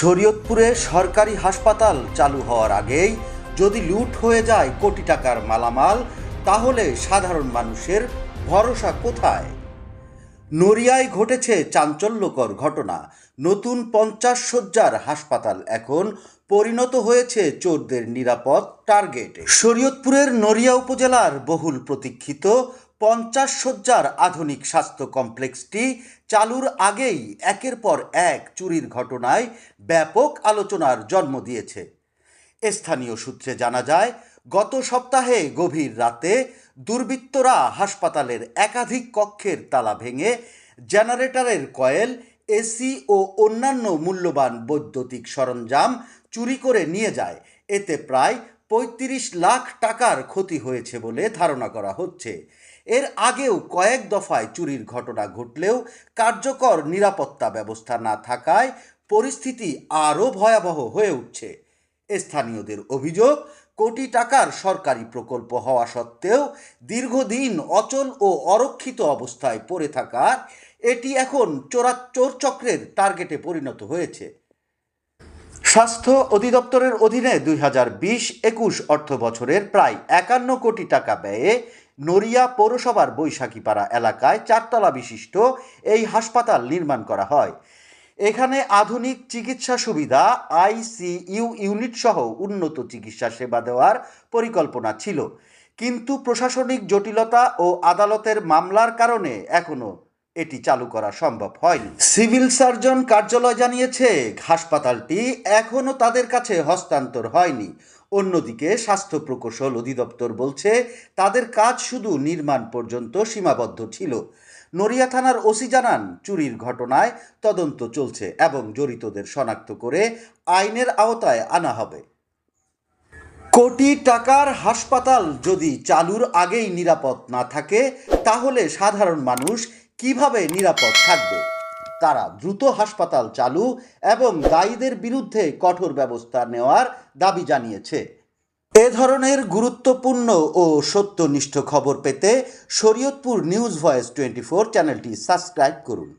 শরীয়তপুরে সরকারি হাসপাতাল চালু হওয়ার আগেই যদি লুট হয়ে যায় কোটি টাকার মালামাল, তাহলে সাধারণ মানুষের ভরসা কোথায়? নড়িয়ায় ঘটেছে চাঞ্চল্যকর ঘটনা। নতুন 50 শয্যার হাসপাতাল এখন পরিণত হয়েছে চোরদের নিরাপদ টার্গেটে। শরীয়তপুরের নড়িয়া উপজেলার বহুল প্রতীক্ষিত 50 শয্যার আধুনিক স্বাস্থ্য কমপ্লেক্সটি চালুর আগেই একের পর এক চুরির ঘটনায় ব্যাপক আলোচনার জন্ম দিয়েছে। স্থানীয় সূত্রে জানা যায়, গত সপ্তাহে গভীর রাতে দুর্বৃত্তরা হাসপাতালের একাধিক কক্ষের তালা ভেঙে জেনারেটরের কয়েল, এসি ও অন্যান্য মূল্যবান বৈদ্যুতিক সরঞ্জাম চুরি করে নিয়ে যায়। এতে প্রায় 35 লাখ টাকার ক্ষতি হয়েছে বলে ধারণা করা হচ্ছে। এর আগেও কয়েক দফায় চুরির ঘটনা ঘটলেও কার্যকর নিরাপত্তা ব্যবস্থা না থাকায় পরিস্থিতি আরও ভয়াবহ হয়ে উঠছে। স্থানীয়দের অভিযোগ, কোটি টাকার সরকারি প্রকল্প হওয়া সত্ত্বেও দীর্ঘদিন অচল ও অরক্ষিত অবস্থায় পড়ে থাকার এটি এখন চোর চক্রের টার্গেটে পরিণত হয়েছে। স্বাস্থ্য অধিদপ্তরের অধীনে 2020-21 অর্থ বছরের প্রায় 51 কোটি টাকা ব্যয়ে নড়িয়া পৌরসভার বৈশাখীপাড়া এলাকায় 4 তলা বিশিষ্ট এই হাসপাতাল নির্মাণ করা হয়। এখানে আধুনিক চিকিৎসা সুবিধা, আইসিইউ ইউনিট সহ উন্নত চিকিৎসা সেবা দেওয়ার পরিকল্পনা ছিল, কিন্তু প্রশাসনিক জটিলতা ও আদালতের মামলার কারণে এখনও এটি চালু করা সম্ভব হয়নি। সিভিল সার্জন কার্যালয় জানিয়েছে, হাসপাতালটি এখনও তাদের কাছে হস্তান্তর হয়নি। অন্যদিকে স্বাস্থ্য প্রকৌশল অধিদপ্তর বলছে, তাদের কাজ শুধু নির্মাণ পর্যন্ত সীমাবদ্ধ ছিল। নড়িয়া থানার ওসি জানান, চুরির ঘটনায় তদন্ত চলছে এবং জড়িতদের শনাক্ত করে আইনের আওতায় আনা হবে। কোটি টাকার হাসপাতাল যদি চালুর আগেই নিরাপদ না থাকে, তাহলে সাধারণ মানুষ কিভাবে নিরাপদ থাকবে? তারা দ্রুত হাসপাতাল চালু এবং দায়ীদের বিরুদ্ধে কঠোর ব্যবস্থা নেওয়ার দাবি জানিয়েছে। এ ধরনের গুরুত্বপূর্ণ ও সত্যনিষ্ঠ খবর পেতে শরীয়তপুর নিউজ ভয়েস 24 চ্যানেলটি সাবস্ক্রাইব করুন।